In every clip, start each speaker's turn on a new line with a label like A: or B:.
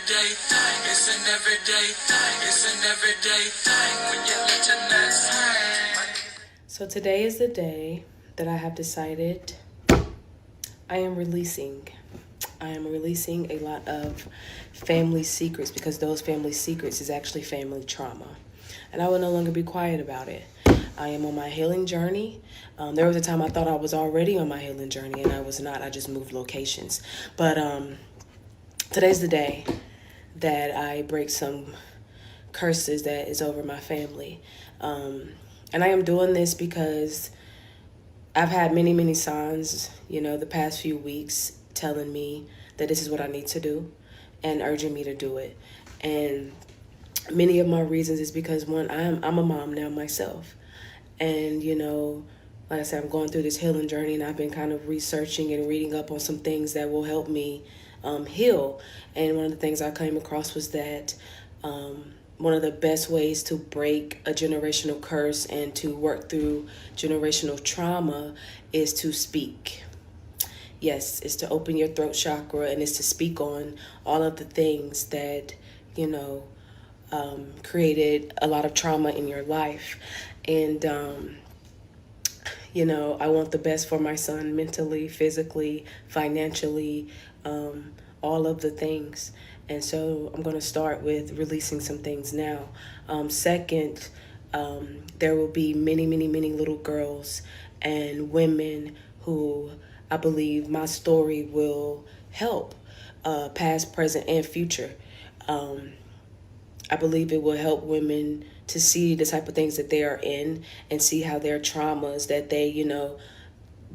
A: everyday thing. It's an everyday thing. It's an everyday thing when you let your nuts hang. So today is the day that I have decided I am releasing. I am releasing a lot of family secrets because those family secrets is actually family trauma. And I will no longer be quiet about it. I am on my healing journey. There was a time I thought I was already on my healing journey, and I was not. I just moved locations. But today's the day that I break some curses that is over my family. And I am doing this because I've had many, many signs, the past few weeks telling me that this is what I need to do and urging me to do it. And many of my reasons is because, one, I'm a mom now myself. And, like I said, I'm going through this healing journey, and I've been kind of researching and reading up on some things that will help me heal. And one of the things I came across was that one of the best ways to break a generational curse and to work through generational trauma is to speak. Yes, it's to open your throat chakra, and it's to speak on all of the things that, created a lot of trauma in your life. And, I want the best for my son mentally, physically, financially, all of the things. And so I'm going to start with releasing some things now. Second, there will be many, many, many little girls and women who I believe my story will help, past, present, and future. I believe it will help women to see the type of things that they are in and see how their traumas that they,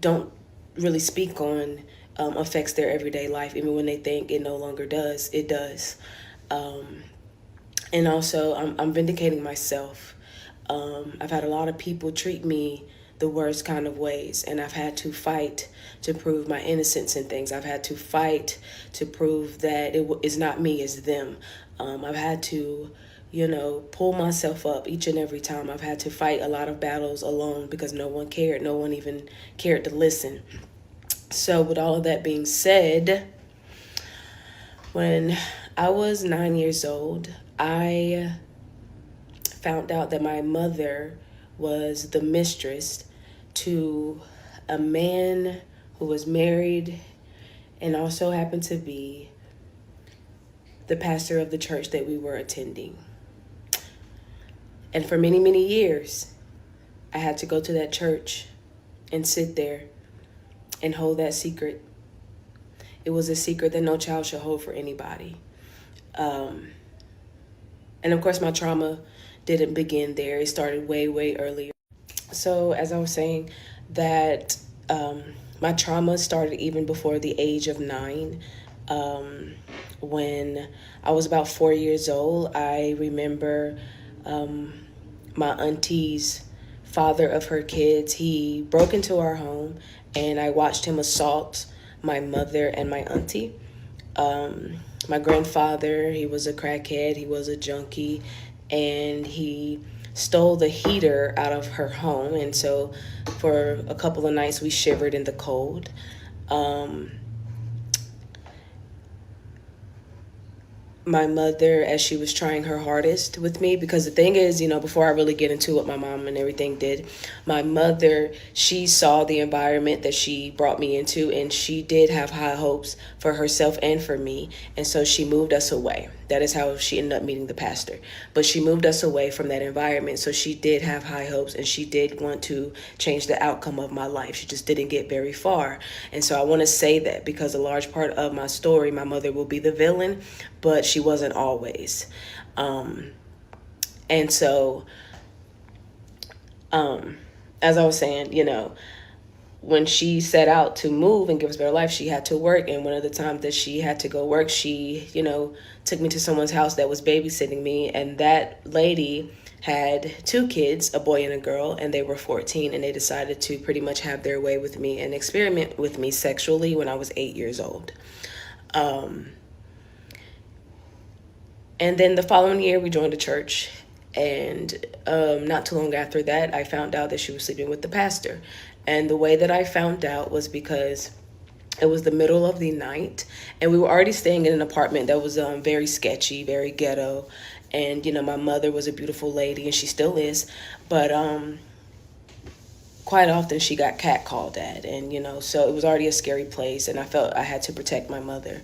A: don't really speak on affects their everyday life. Even when they think it no longer does, it does. And also, I'm vindicating myself. I've had a lot of people treat me the worst kind of ways, and I've had to fight to prove my innocence in things. I've had to fight to prove that it's not me, it's them. I've had to, pull myself up each and every time. I've had to fight a lot of battles alone because no one cared. No one even cared to listen. So with all of that being said, when I was 9 years old, I found out that my mother was the mistress to a man who was married and also happened to be the pastor of the church that we were attending. And for many, many years, I had to go to that church and sit there and hold that secret. It was a secret that no child should hold for anybody. And of course, my trauma didn't begin there. It started way, way earlier. So as I was saying, that my trauma started even before the age of 9. When I was about 4 years old, I remember my auntie's father of her kids, he broke into our home, and I watched him assault my mother and my auntie. My grandfather, he was a crackhead, he was a junkie, and he stole the heater out of her home. And so for a couple of nights, we shivered in the cold. My mother, as she was trying her hardest with me, because the thing is, before I really get into what my mom and everything did, my mother, she saw the environment that she brought me into, and she did have high hopes for herself and for me. And so she moved us away. That is how she ended up meeting the pastor. But she moved us away from that environment. So she did have high hopes, and she did want to change the outcome of my life. She just didn't get very far. And so I want to say that because a large part of my story, my mother will be the villain, but she wasn't always. And so, as I was saying, when she set out to move and give us a better life, she had to work. And one of the times that she had to go work, she, took me to someone's house that was babysitting me. And that lady had 2 kids, a boy and a girl, and they were 14. And they decided to pretty much have their way with me and experiment with me sexually when I was 8 years old. And then the following year, we joined a church. And not too long after that, I found out that she was sleeping with the pastor. And the way that I found out was because It was the middle of the night, and we were already staying in an apartment that was very sketchy, very ghetto. And my mother was a beautiful lady, and she still is, but quite often she got catcalled at, and so it was already a scary place, and I felt I had to protect my mother.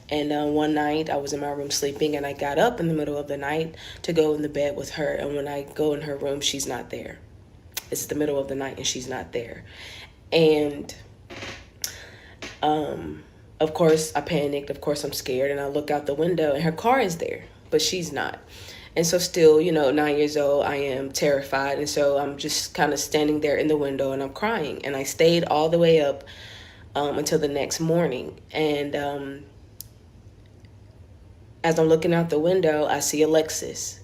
A: And one night I was in my room sleeping, and I got up in the middle of the night to go in the bed with her, and when I go in her room, she's not there. It's the middle of the night, and she's not there. And of course I panicked, of course I'm scared, and I look out the window, and her car is there, but she's not. And so still, 9 years old, I am terrified. And so I'm just kind of standing there in the window, and I'm crying. And I stayed all the way up until the next morning. And as I'm looking out the window, I see a Lexus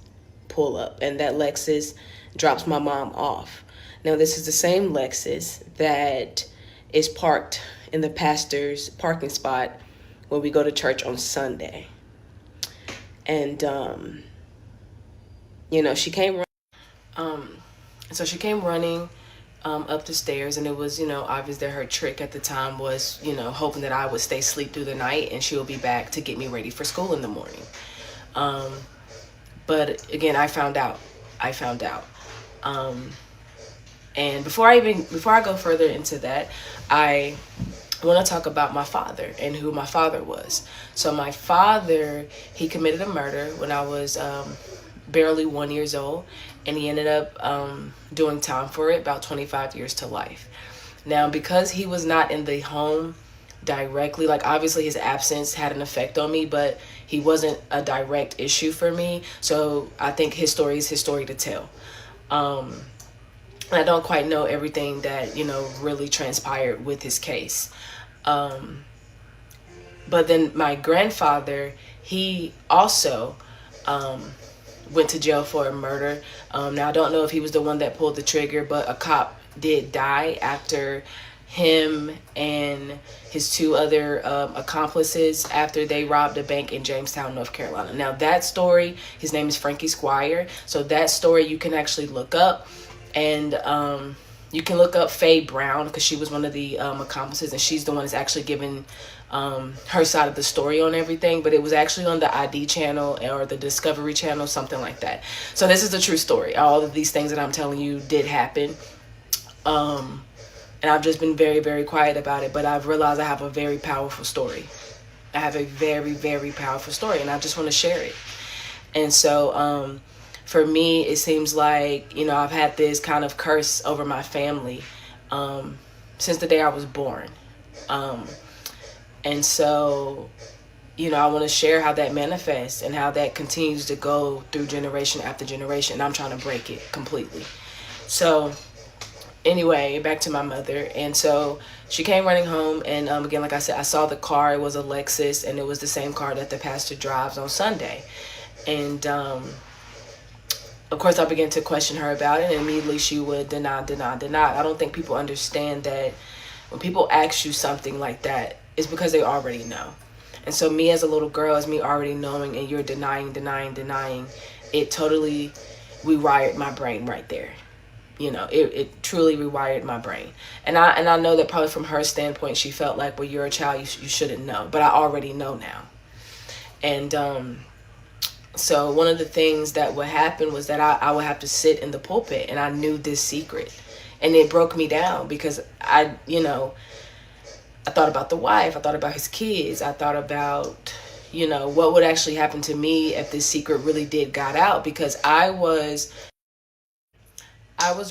A: pull up, and that Lexus drops my mom off. Now, this is the same Lexus that is parked in the pastor's parking spot when we go to church on Sunday. And she came so she came running up the stairs, and it was obvious that her trick at the time was hoping that I would stay asleep through the night, and she will be back to get me ready for school in the morning. But again, I found out. And before I go further into that, I want to talk about my father and who my father was. So my father, he committed a murder when I was barely 1 year old, and he ended up doing time for it, about 25 years to life. Now, because he was not in the home directly, like obviously his absence had an effect on me, but he wasn't a direct issue for me. So I think his story is his story to tell. I don't quite know everything that really transpired with his case. But then my grandfather, he also went to jail for a murder. Now, I don't know if he was the one that pulled the trigger, but a cop did die after him and his two other accomplices after they robbed a bank in Jamestown, North Carolina. Now, that story, his name is Frankie Squire. So that story you can actually look up, and you can look up Faye Brown, because she was one of the accomplices, and she's the one that's actually given her side of the story on everything. But it was actually on the ID channel or the Discovery Channel, something like that. So this is a true story. All of these things that I'm telling you did happen. And I've just been very, very quiet about it. But I've realized I have a very powerful story. I have a very, very powerful story, and I just want to share it. And so for me, it seems like, I've had this kind of curse over my family since the day I was born. And so, I want to share how that manifests and how that continues to go through generation after generation. I'm trying to break it completely. So anyway, back to my mother. And so she came running home, and again, like I said, I saw the car. It was a Lexus, and it was the same car that the pastor drives on Sunday. And of course, I began to question her about it, and immediately she would deny. I don't think people understand that when people ask you something like that, it's because they already know. And so me as a little girl, as me already knowing, and you're denying, it totally rewired my brain right there. It truly rewired my brain. And I know that probably from her standpoint, she felt like, well, you're a child, you shouldn't know. But I already know now. And so one of the things that would happen was that I would have to sit in the pulpit, and I knew this secret. And it broke me down, because I thought about the wife. I thought about his kids. I thought about, what would actually happen to me if this secret really did got out, because I was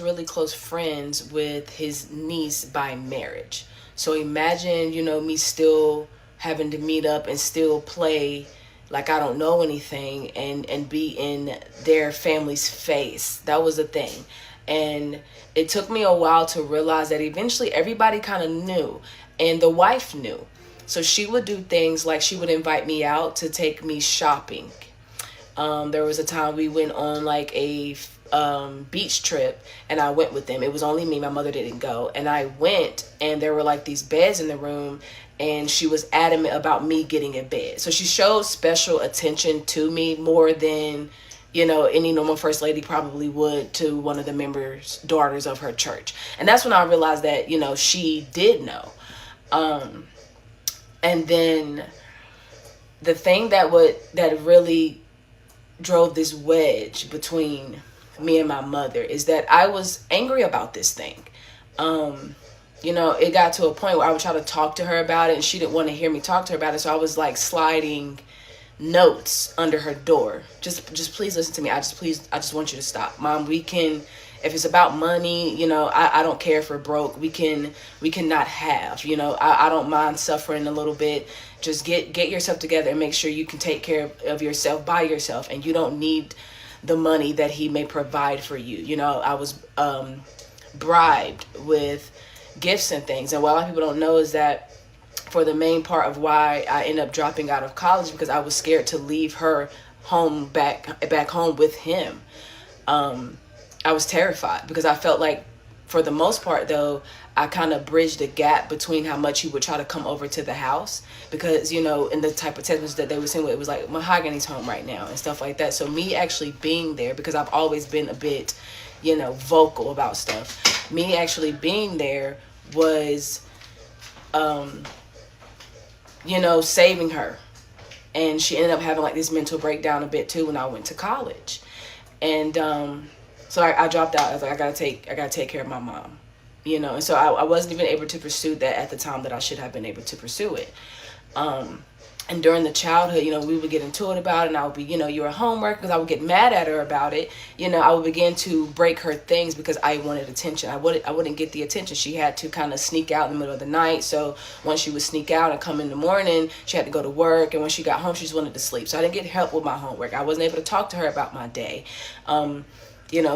A: really close friends with his niece by marriage. So imagine, me still having to meet up and still play like I don't know anything and be in their family's face. That was the thing. And it took me a while to realize that eventually everybody kind of knew, and the wife knew. So she would do things like she would invite me out to take me shopping. There was a time we went on like a beach trip, and I went with them. It was only me, my mother didn't go. And I went, and there were like these beds in the room, and she was adamant about me getting a bed. So she showed special attention to me, more than any normal first lady probably would to one of the members' daughters of her church. And that's when I realized that she did know. And then the thing that really drove this wedge between me and my mother is that I was angry about this thing. It got to a point where I would try to talk to her about it, and she didn't want to hear me talk to her about it. So I was like sliding notes under her door. Just please listen to me. I just want you to stop, Mom. If it's about money, I don't care if we're broke. We can not have, I don't mind suffering a little bit. Just get yourself together and make sure you can take care of yourself by yourself, and you don't need the money that he may provide for you. I was bribed with gifts and things. And what a lot of people don't know is that for the main part of why I ended up dropping out of college, because I was scared to leave her home back home with him. I was terrified because I felt like, for the most part though, I kind of bridged the gap between how much he would try to come over to the house, because in the type of text messages that they were sending, it was like, Mahogany's home right now and stuff like that. So me actually being there, because I've always been a bit vocal about stuff, me actually being there was saving her. And she ended up having like this mental breakdown a bit too when I went to college. And so I dropped out. I was like, I gotta take care of my mom, and so I wasn't even able to pursue that at the time that I should have been able to pursue it. And during the childhood, we would get into it about it, and I would be, you're a homework, because I would get mad at her about it. I would begin to break her things because I wanted attention. I wouldn't get the attention. She had to kind of sneak out in the middle of the night. So once she would sneak out and come in the morning, she had to go to work. And when she got home, she just wanted to sleep. So I didn't get help with my homework. I wasn't able to talk to her about my day.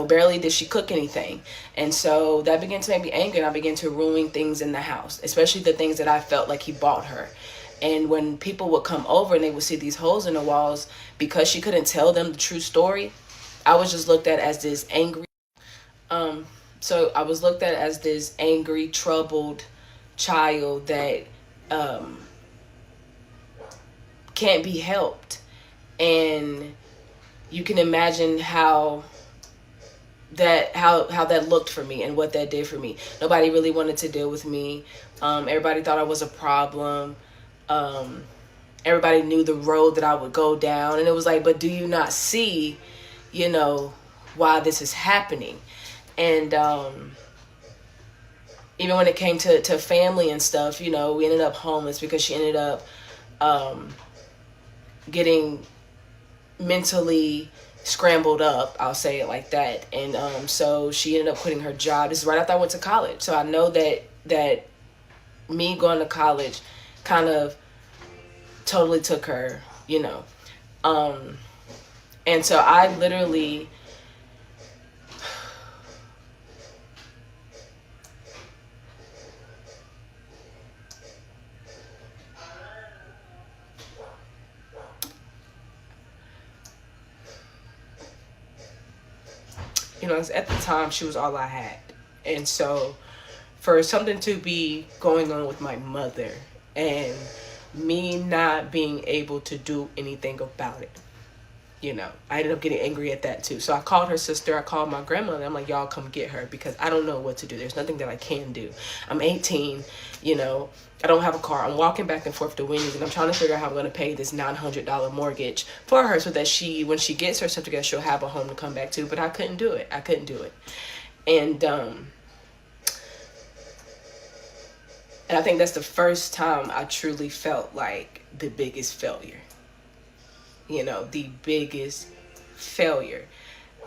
A: Barely did she cook anything. And so that began to make me angry, and I began to ruin things in the house, especially the things that I felt like he bought her. And when people would come over and they would see these holes in the walls, because she couldn't tell them the true story, I was just looked at as this angry, troubled child that can't be helped. And you can imagine how that looked for me and what that did for me. Nobody really wanted to deal with me. Everybody thought I was a problem. Everybody knew the road that I would go down, and it was like, but do you not see, why this is happening? And even when it came to family and stuff, we ended up homeless because she ended up getting mentally scrambled up, I'll say it like that. And so she ended up quitting her job. This is right after I went to college. So I know that me going to college kind of totally took her, and so I literally at the time she was all I had. And so for something to be going on with my mother and me not being able to do anything about it, I ended up getting angry at that too. So I called her sister, I called my grandmother. I'm like, y'all come get her, because I don't know what to do. There's nothing that I can do. I'm 18, I don't have a car. I'm walking back and forth to Wendy's, and I'm trying to figure out how I'm going to pay this $900 mortgage for her so that when she gets her stuff together, she'll have a home to come back to. But I couldn't do it. And I think that's the first time I truly felt like the biggest failure. The biggest failure.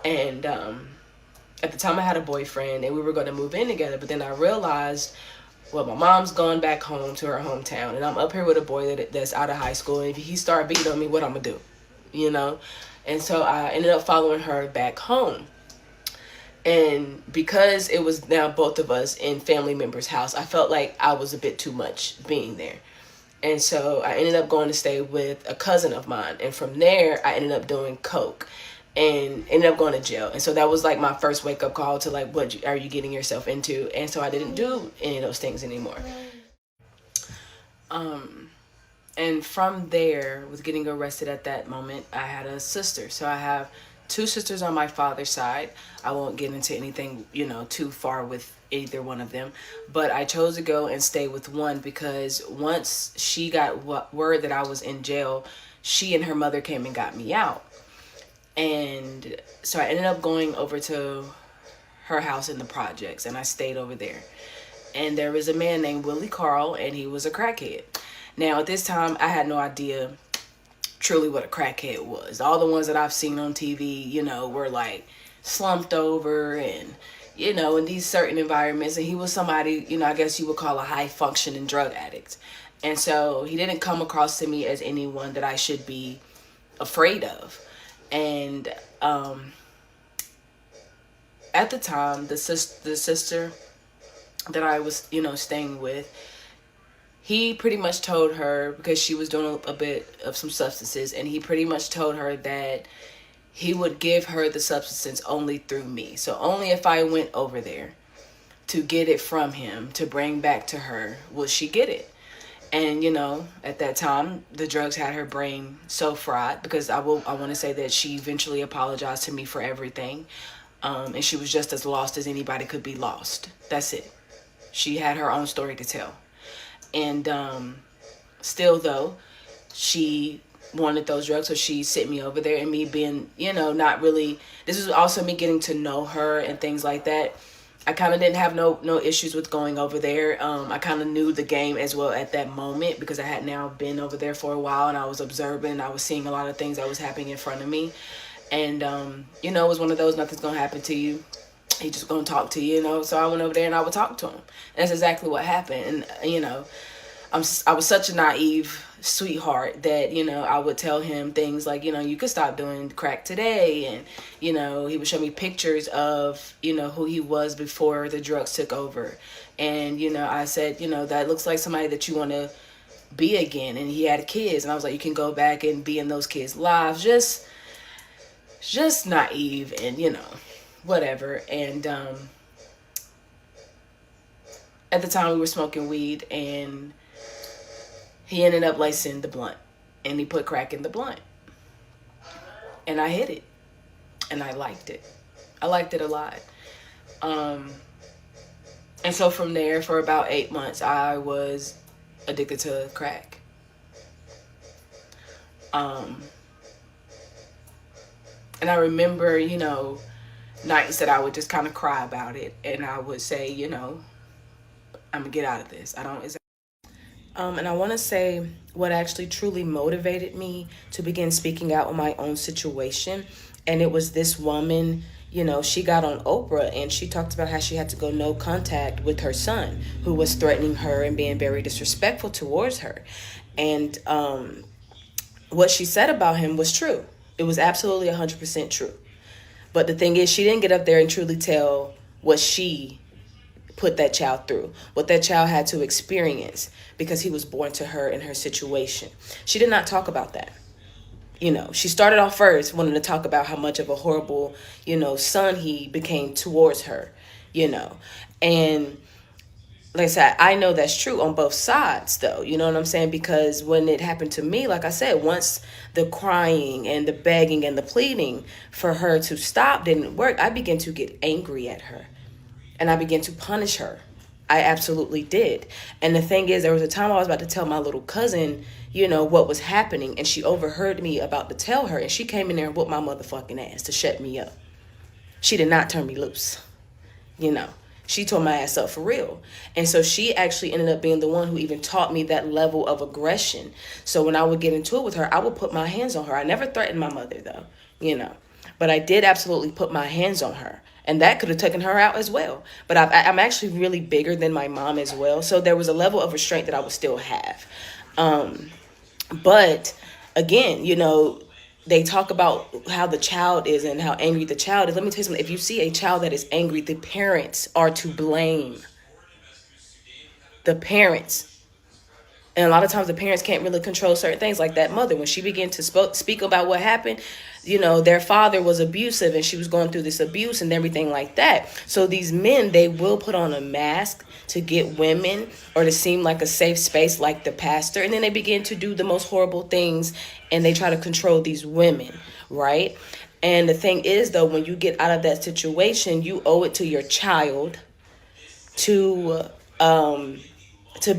A: And at the time I had a boyfriend, and we were going to move in together. But then I realized, well, my mom's gone back home to her hometown, and I'm up here with a boy that's out of high school. And if he start beating on me, what I'm going to do? And so I ended up following her back home. And because it was now both of us in family members' house, I felt like I was a bit too much being there. And so I ended up going to stay with a cousin of mine. And from there, I ended up doing coke and ended up going to jail. And so that was like my first wake up call to like, what are you getting yourself into? And so I didn't do any of those things anymore. And from there, with getting arrested at that moment, I had a sister. So I have two sisters on my father's side. I won't get into anything, too far with either one of them, but I chose to go and stay with one because once she got word that I was in jail, she and her mother came and got me out. And so I ended up going over to her house in the projects, and I stayed over there. And there was a man named Willie Carl, and he was a crackhead. Now, at this time, I had no idea truly what a crackhead was. All the ones that I've seen on TV, you know, were like slumped over and, you know, in these certain environments. And he was somebody, you know, I guess you would call a high functioning drug addict. And so he didn't come across to me as anyone that I should be afraid of. And at the time, the sister that I was, you know, staying with, he pretty much told her, because she was doing a bit of some substances, and he pretty much told her that he would give her the substance only through me. So only if I went over there to get it from him to bring back to her would she get it. And, you know, at that time, the drugs had her brain so fried, because I want to say that she eventually apologized to me for everything. And she was just as lost as anybody could be lost. That's it. She had her own story to tell. And still, though, she wanted those drugs, so she sent me over there. And me being, you know, not really, this was also me getting to know her and things like that. I kind of didn't have no issues with going over there. I kind of knew the game as well at that moment, because I had now been over there for a while, and I was observing, and I was seeing a lot of things that was happening in front of me. And, you know, it was one of those, nothing's going to happen to you. He just going to talk to you, you know. So I went over there and I would talk to him. And that's exactly what happened. And, you know, I was such a naive sweetheart that, you know, I would tell him things like, you know, you could stop doing crack today. And, you know, he would show me pictures of, you know, who he was before the drugs took over. And, you know, I said, you know, that looks like somebody that you want to be again. And he had kids. And I was like, you can go back and be in those kids' lives. Just naive and, you know, whatever. And at the time we were smoking weed, and he ended up lacing the blunt, and he put crack in the blunt, and I hit it, and I liked it. I liked it a lot. And so from there, for about 8 months, I was addicted to crack. And I remember, you know, nights that I would just kind of cry about it, and I would say, you know, I'm gonna get out of this. And I want to say what actually truly motivated me to begin speaking out on my own situation. And it was this woman, you know, she got on Oprah, and she talked about how she had to go no contact with her son, who was threatening her and being very disrespectful towards her. And what she said about him was true. It was absolutely 100% true. But the thing is, she didn't get up there and truly tell what she put that child through, what that child had to experience, because he was born to her in her situation. She did not talk about that. You know, she started off first wanting to talk about how much of a horrible, you know, son he became towards her, you know. And like I said, I know that's true on both sides, though. You know what I'm saying? Because when it happened to me, like I said, once the crying and the begging and the pleading for her to stop didn't work, I began to get angry at her. And I began to punish her. I absolutely did. And the thing is, there was a time I was about to tell my little cousin, you know, what was happening. And she overheard me about to tell her. And she came in there and whooped my motherfucking ass to shut me up. She did not turn me loose, you know. She tore my ass up for real. And so she actually ended up being the one who even taught me that level of aggression. So when I would get into it with her, I would put my hands on her. I never threatened my mother, though, you know. But I did absolutely put my hands on her. And that could have taken her out as well. But I'm actually really bigger than my mom as well. So there was a level of restraint that I would still have. But again, you know, they talk about how the child is and how angry the child is. Let me tell you something. If you see a child that is angry, the parents are to blame. The parents. And a lot of times the parents can't really control certain things, like that mother. When she began to speak about what happened, you know, their father was abusive and she was going through this abuse and everything like that. So these men, they will put on a mask to get women or to seem like a safe space, like the pastor. And then they begin to do the most horrible things and they try to control these women, right? And the thing is, though, when you get out of that situation, you owe it to your child to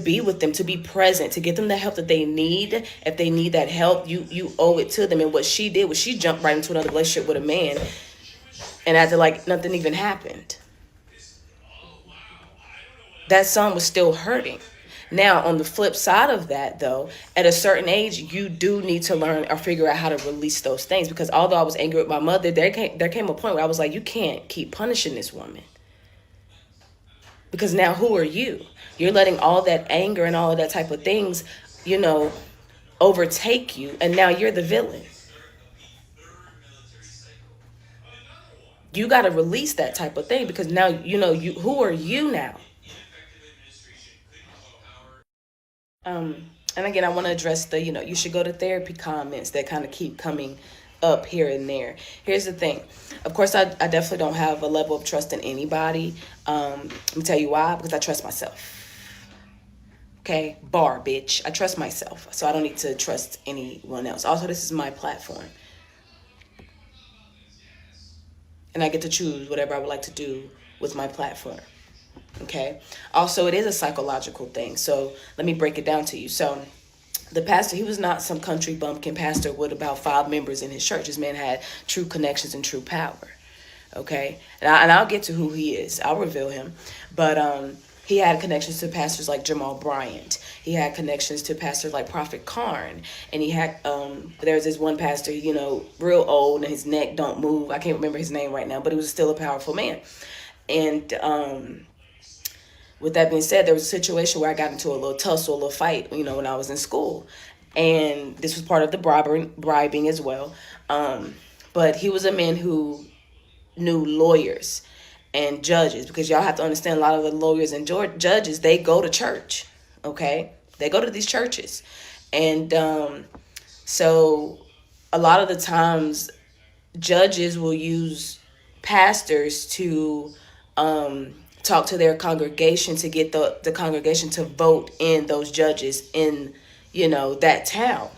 A: be with them, to be present, to get them the help that they need. If they need that help, you owe it to them. And what she did was she jumped right into another relationship with a man and acted like nothing even happened. That son was still hurting. Now, on the flip side of that, though, at a certain age, you do need to learn or figure out how to release those things. Because although I was angry with my mother, there came a point where I was like, you can't keep punishing this woman. Because now who are you? You're letting all that anger and all of that type of things, overtake you. And now you're the villain. You got to release that type of thing because now, who are you now? And again, I want to address the, you should go to therapy comments that kind of keep coming up here and there. Here's the thing. Of course, I definitely don't have a level of trust in anybody. Let me tell you why. Because I trust myself. Okay? Bar, bitch. I trust myself. So I don't need to trust anyone else. Also, this is my platform. And I get to choose whatever I would like to do with my platform. Okay. Also, it is a psychological thing. So let me break it down to you. So the pastor, he was not some country bumpkin pastor with about 5 members in his church. This man had true connections and true power. Okay. And I'll get to who he is. I'll reveal him. But he had connections to pastors like Jamal Bryant. He had connections to pastors like Prophet Karn. And he had, there's this one pastor, real old and his neck don't move. I can't remember his name right now, but he was still a powerful man. And, with that being said, there was a situation where I got into a little tussle, a little fight, when I was in school. And this was part of the bribing as well. But he was a man who knew lawyers and judges, because y'all have to understand a lot of the lawyers and judges, they go to church, okay? They go to these churches. And so a lot of the times judges will use pastors to talk to their congregation to get the congregation to vote in those judges in, that town.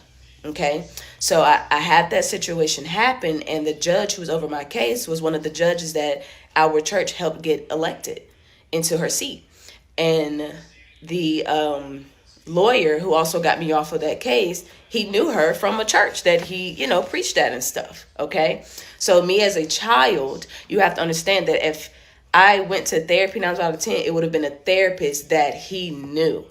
A: Okay. So I had that situation happen, and the judge who was over my case was one of the judges that our church helped get elected into her seat. And the lawyer who also got me off of that case, he knew her from a church that he, preached at and stuff. Okay. So me as a child, you have to understand that if I went to therapy 9 out of 10, it would have been a therapist that he knew.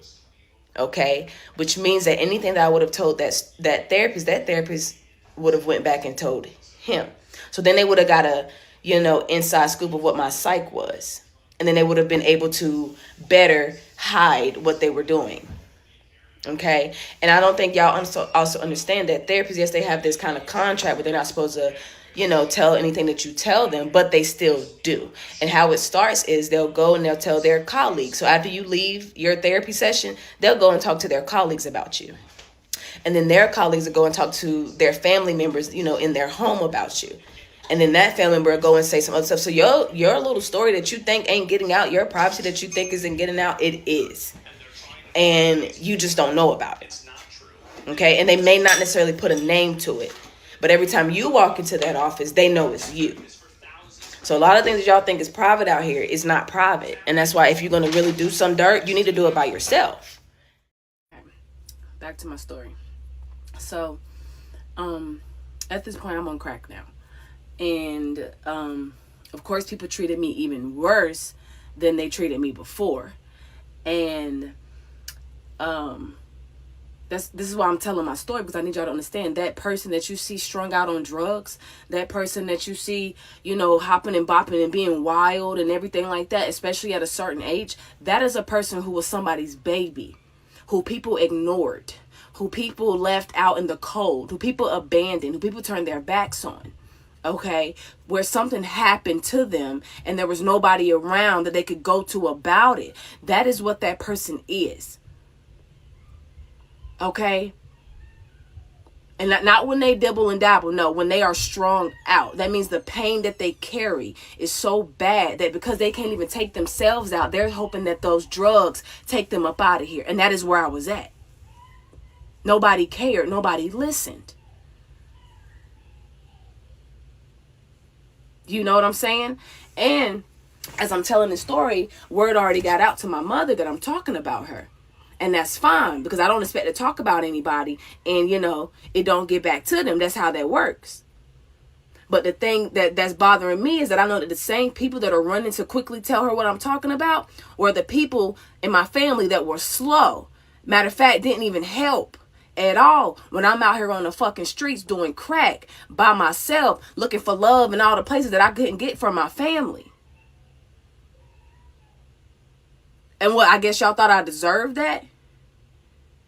A: Okay. Which means that anything that I would have told that therapist would have went back and told him. So then they would have got a, inside scoop of what my psych was. And then they would have been able to better hide what they were doing. Okay. And I don't think y'all also understand that therapists, yes, they have this kind of contract, but they're not supposed to, tell anything that you tell them, but they still do. And how it starts is they'll go and they'll tell their colleagues. So after you leave your therapy session, they'll go and talk to their colleagues about you. And then their colleagues will go and talk to their family members, in their home about you. And then that family member will go and say some other stuff. So your little story that you think ain't getting out, your privacy that you think isn't getting out, it is. And you just don't know about it. Okay. And they may not necessarily put a name to it, but every time you walk into that office, they know it's you. So a lot of things that y'all think is private out here is not private. And that's why if you're going to really do some dirt, you need to do it by yourself. Back to my story. So, at this point, I'm on crack now. And, of course, people treated me even worse than they treated me before. And, this is why I'm telling my story, because I need y'all to understand that person that you see strung out on drugs, that person that you see, hopping and bopping and being wild and everything like that, especially at a certain age, that is a person who was somebody's baby, who people ignored, who people left out in the cold, who people abandoned, who people turned their backs on. Okay, where something happened to them and there was nobody around that they could go to about it. That is what that person is. Okay. And not when they dibble and dabble. No, when they are strung out. That means the pain that they carry is so bad that because they can't even take themselves out, they're hoping that those drugs take them up out of here. And that is where I was at. Nobody cared. Nobody listened. You know what I'm saying? And
B: as I'm telling the story, word already got out to my mother that I'm talking about her. And that's fine, because I don't expect to talk about anybody and, you know, it don't get back to them. That's how that works. But the thing that's bothering me is that I know that the same people that are running to quickly tell her what I'm talking about were the people in my family that were slow. Matter of fact, didn't even help at all when I'm out here on the fucking streets doing crack by myself, looking for love in all the places that I couldn't get from my family. And what, I guess y'all thought I deserved that?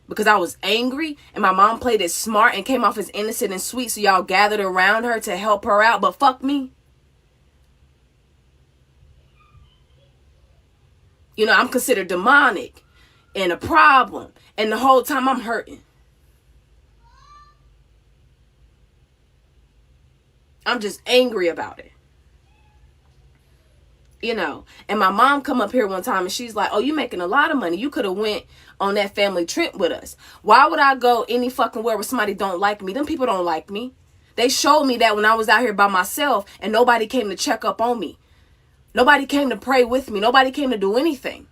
B: Because I was angry and my mom played it smart and came off as innocent and sweet, so y'all gathered around her to help her out, but fuck me. You know, I'm considered demonic and a problem, and the whole time I'm hurting. I'm just angry about it. You know, and my mom come up here one time and she's like, oh, you making a lot of money. You could have went on that family trip with us. Why would I go any fucking where somebody don't like me? Them people don't like me. They showed me that when I was out here by myself and nobody came to check up on me. Nobody came to pray with me. Nobody came to do anything.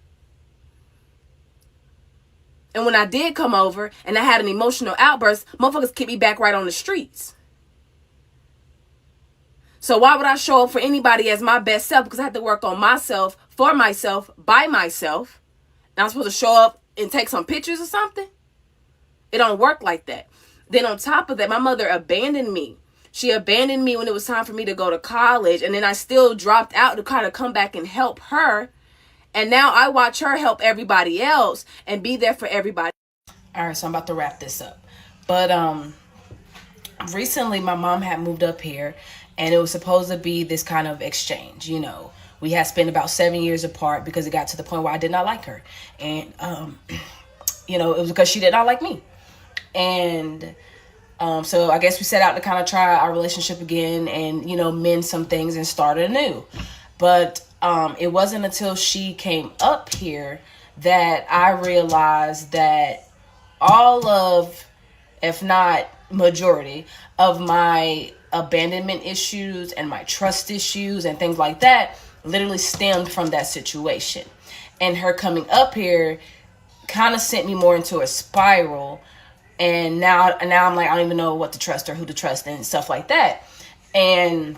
B: And when I did come over and I had an emotional outburst, motherfuckers kicked me back right on the streets. So why would I show up for anybody as my best self? Because I had to work on myself, for myself, by myself. And I'm supposed to show up and take some pictures or something? It don't work like that. Then on top of that, my mother abandoned me. She abandoned me when it was time for me to go to college. And then I still dropped out to kind of come back and help her. And now I watch her help everybody else and be there for everybody. All right, so I'm about to wrap this up. But recently my mom had moved up here. And it was supposed to be this kind of exchange, you know. We had spent about 7 years apart because it got to the point where I did not like her. And, you know, it was because she did not like me. And so I guess we set out to kind of try our relationship again and, you know, mend some things and start anew. But it wasn't until she came up here that I realized that all of, if not majority, of my abandonment issues and my trust issues and things like that literally stemmed from that situation. And her coming up here kind of sent me more into a spiral. And now I'm like, I don't even know what to trust or who to trust and stuff like that. And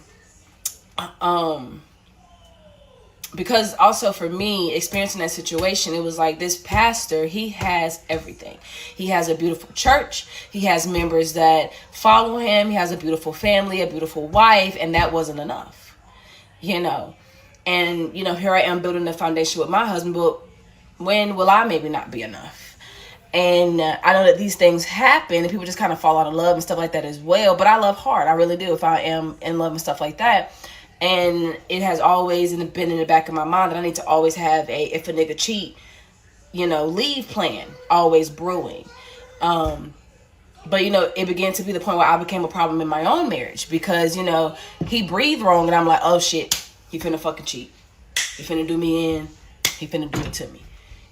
B: because also for me, experiencing that situation, it was like this pastor, he has everything. He has a beautiful church. He has members that follow him. He has a beautiful family, a beautiful wife, and that wasn't enough, you know. And, you know, here I am building the foundation with my husband, but when will I maybe not be enough? And I know that these things happen and people just kind of fall out of love and stuff like that as well. But I love hard. I really do. If I am in love and stuff like that. And it has always been in the back of my mind that I need to always have a, if a nigga cheat, you know, leave plan always brewing. But, you know, it began to be the point where I became a problem in my own marriage because, you know, he breathed wrong and I'm like, oh shit, he finna fucking cheat. He finna do me in. He finna do it to me.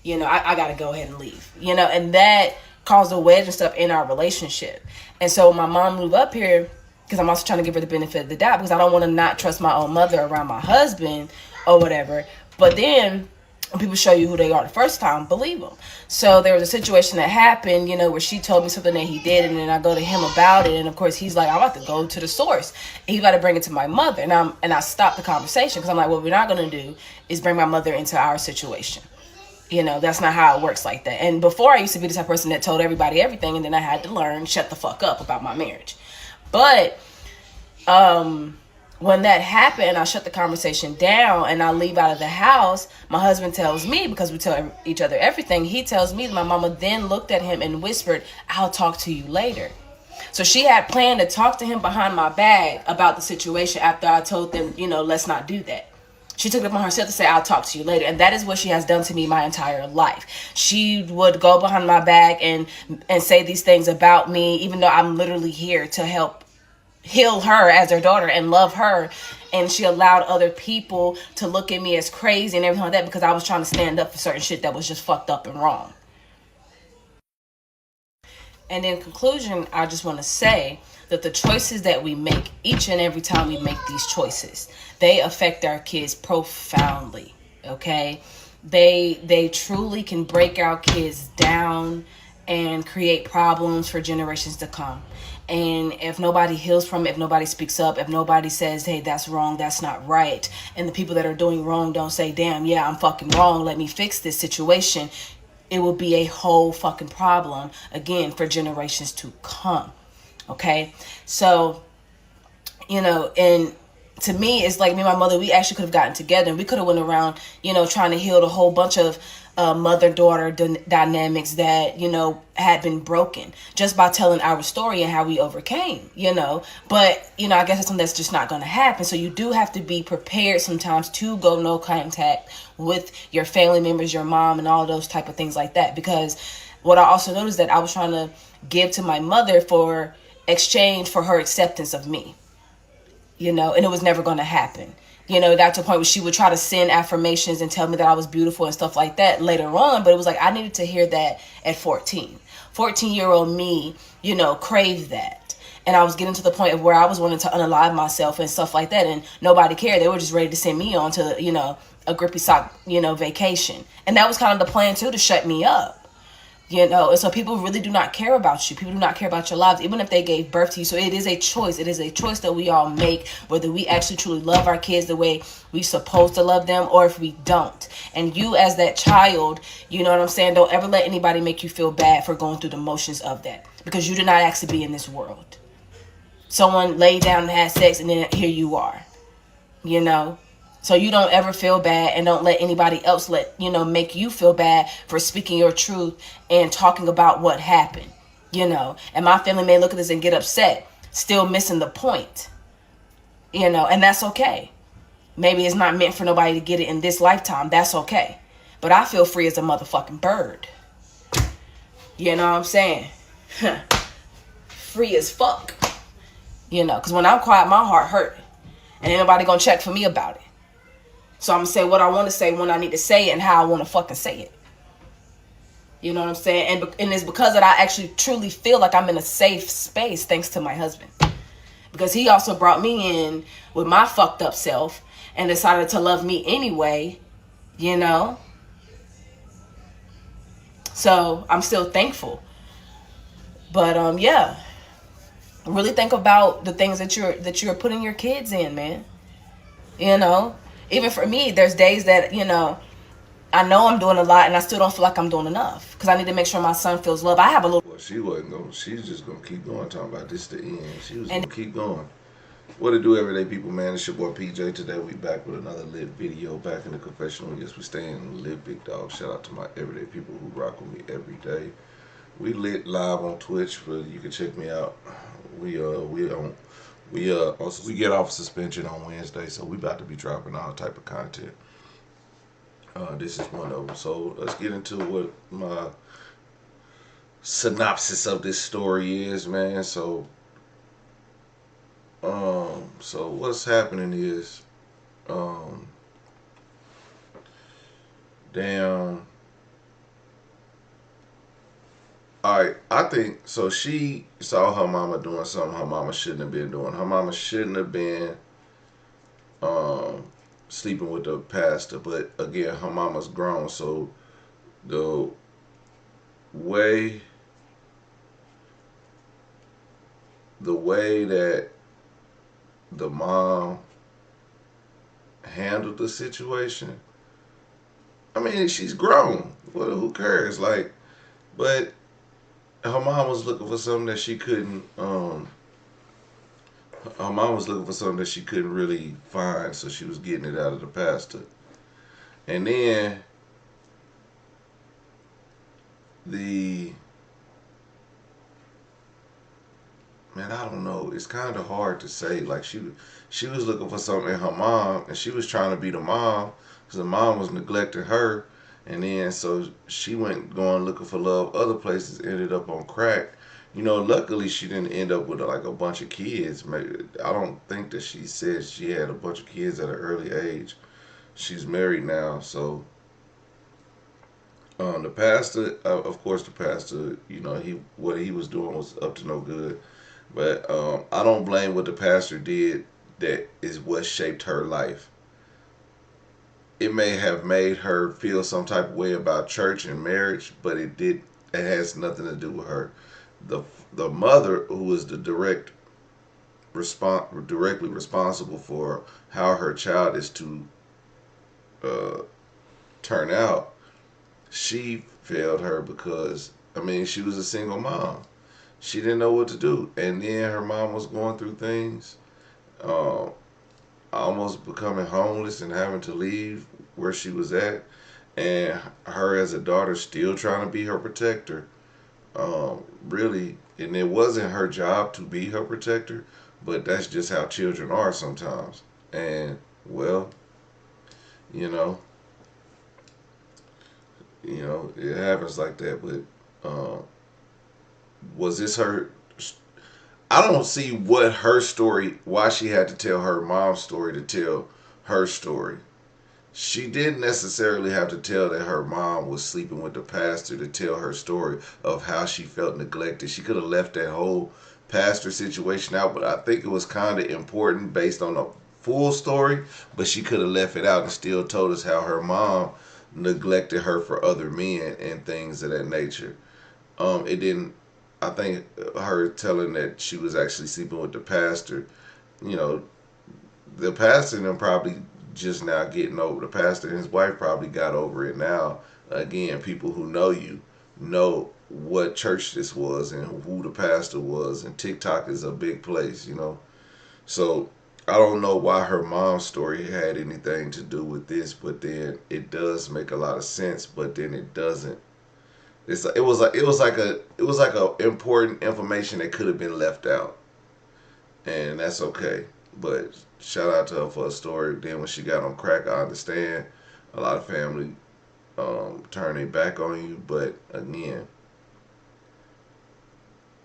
B: You know, I gotta go ahead and leave. You know, and that caused a wedge and stuff in our relationship. And so when my mom moved up here, because I'm also trying to give her the benefit of the doubt because I don't want to not trust my own mother around my husband or whatever. But then when people show you who they are the first time, believe them. So there was a situation that happened, you know, where she told me something that he did, and then I go to him about it, and of course he's like, I'm about to go to the source. And he about to bring it to my mother, and I stopped the conversation because I'm like, what we're not going to do is bring my mother into our situation. You know, that's not how it works like that. And before I used to be the type of person that told everybody everything, and then I had to learn, shut the fuck up about my marriage. But when that happened, I shut the conversation down and I leave out of the house. My husband tells me, because we tell each other everything, he tells me that my mama then looked at him and whispered, I'll talk to you later. So she had planned to talk to him behind my back about the situation after I told them, you know, let's not do that. She took it upon herself to say, I'll talk to you later. And that is what she has done to me my entire life. She would go behind my back and say these things about me, even though I'm literally here to help heal her as her daughter and love her. And she allowed other people to look at me as crazy and everything like that because I was trying to stand up for certain shit that was just fucked up and wrong. And in conclusion, I just want to say that the choices that we make each and every time we make these choices, they affect our kids profoundly. Okay, they truly can break our kids down and create problems for generations to come. And if nobody heals from it, if nobody speaks up, if nobody says, hey, that's wrong, that's not right, and the people that are doing wrong don't say, damn, yeah, I'm fucking wrong, let me fix this situation, it will be a whole fucking problem again for generations to come. Okay, so and to me, it's like me and my mother, we actually could have gotten together and we could have went around, trying to heal a whole bunch of mother-daughter dynamics that, had been broken just by telling our story and how we overcame, But, I guess it's something that's just not going to happen. So you do have to be prepared sometimes to go no contact with your family members, your mom, and all those type of things like that. Because what I also noticed that I was trying to give to my mother for exchange for her acceptance of me. And it was never going to happen. It got to a point where she would try to send affirmations and tell me that I was beautiful and stuff like that later on. But it was like, I needed to hear that at 14. 14-year-old me, craved that. And I was getting to the point of where I was wanting to unalive myself and stuff like that. And nobody cared. They were just ready to send me on to, a grippy sock, vacation. And that was kind of the plan too, to shut me up. And so people really do not care about you. People do not care about your lives, even if they gave birth to you. So it is a choice. It is a choice that we all make, whether we actually truly love our kids the way we supposed to love them or if we don't. And you as that child, you know what I'm saying? Don't ever let anybody make you feel bad for going through the motions of that, because you did not ask to be in this world. Someone laid down and had sex and then here you are, So you don't ever feel bad, and don't let anybody else make you feel bad for speaking your truth and talking about what happened, And my family may look at this and get upset, still missing the point, and that's okay. Maybe it's not meant for nobody to get it in this lifetime. That's okay. But I feel free as a motherfucking bird. You know what I'm saying? Free as fuck. Because when I'm quiet, my heart hurt. And ain't nobody gonna check for me about it. So I'm going to say what I want to say when I need to say it and how I want to fucking say it. You know what I'm saying? And it's because that I actually truly feel like I'm in a safe space thanks to my husband. Because he also brought me in with my fucked up self and decided to love me anyway, So I'm still thankful. But yeah, really think about the things that you're putting your kids in, man. Even for me, there's days that, I know I'm doing a lot and I still don't feel like I'm doing enough. Because I need to make sure my son feels love. I have a little...
C: Well, she wasn't going. She's just going to keep going, talking about this to end. She was going to keep going. What it do, everyday people, man? It's your boy PJ. Today we back with another lit video, back in the confessional. Yes, we stay in lit, big dog. Shout out to my everyday people who rock with me every day. We lit live on Twitch, but you can check me out. We get off suspension on Wednesday, so we about to be dropping all type of content. This is one of them. So let's get into what my synopsis of this story is, man. So what's happening is, damn. Alright, I think so. She saw her mama doing something her mama shouldn't have been doing. Her mama shouldn't have been sleeping with the pastor, but again, her mama's grown, so the way that the mom handled the situation, I mean, she's grown. Well, who cares? Like, but her mom was looking for something that she couldn't. Her mom was looking for something that she couldn't really find, so she was getting it out of the pastor. And then I don't know. It's kind of hard to say. Like she was looking for something in her mom, and she was trying to be the mom because the mom was neglecting her. And then so she went going looking for love other places, ended up on crack. Luckily she didn't end up with like a bunch of kids. Maybe, I don't think that she said she had a bunch of kids at an early age. She's married now, so The pastor, of course, the pastor, what he was doing was up to no good. But I don't blame what the pastor did. That is what shaped her life. It may have made her feel some type of way about church and marriage, but it did. It has nothing to do with her. The the mother, who was the directly responsible for how her child is to uh, turn out, she failed her because she was a single mom. She didn't know what to do, and then her mom was going through things, uh, almost becoming homeless and having to leave where she was at, and her as a daughter still trying to be her protector. Really, and it wasn't her job to be her protector, but that's just how children are sometimes. And well, you know, it happens like that. But was this her? I don't see what her story. Why she had to tell her mom's story to tell her story. She didn't necessarily have to tell that her mom was sleeping with the pastor to tell her story of how she felt neglected. She could have left that whole pastor situation out, but I think it was kind of important based on the full story. But she could have left it out and still told us how her mom neglected her for other men and things of that nature. It didn't. I think her telling that she was actually sleeping with the pastor, you know, the pastor and them probably just now getting over. The pastor and his wife probably got over it now. Again, people who know you know what church this was and who the pastor was, and TikTok is a big place. So I don't know why her mom's story had anything to do with this, but then it does make a lot of sense, but then it doesn't. It was like a important information that could have been left out, and that's okay. But shout out to her for a story. Then when she got on crack, I understand a lot of family turning back on you. But again,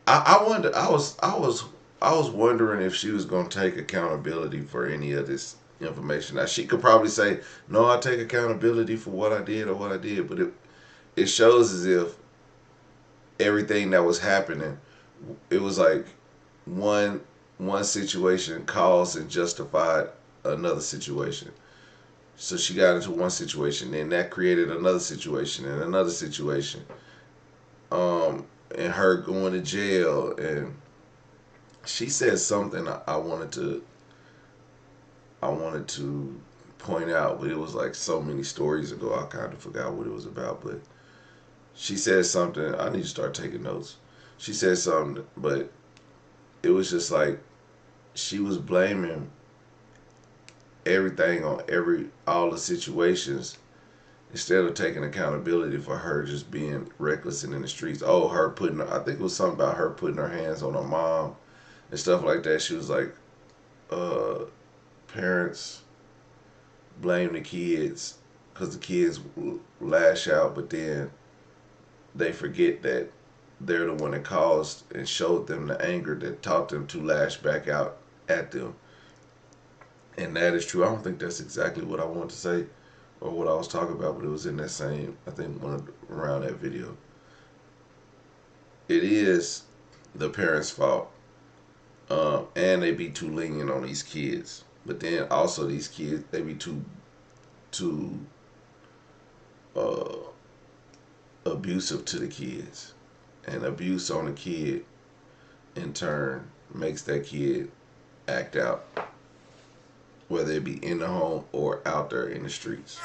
C: I wonder. I was wondering if she was gonna take accountability for any of this information. Now she could probably say, "No, I take accountability for what I did or what I did," but it shows as if everything that was happening, it was like one one situation caused and justified another situation. So she got into one situation, then that created another situation and another situation. And her going to jail, and she said something I wanted to point out, but it was like so many stories ago. I kind of forgot what it was about, but she said something. I need to start taking notes. She said something, but it was just like she was blaming everything on all the situations instead of taking accountability for her just being reckless and in the streets. Oh, I think it was something about her putting her hands on her mom and stuff like that. She was like, uh, parents blame the kids because the kids lash out, but then they forget that they're the one that caused and showed them the anger that taught them to lash back out at them. And that is true. I don't think that's exactly what I wanted to say or what I was talking about, but it was in that same, I think, around that video. It is the parents' fault, and they be too lenient on these kids. But then also these kids, they be too uh, abusive to the kids, and abuse on a kid in turn makes that kid act out, whether it be in the home or out there in the streets.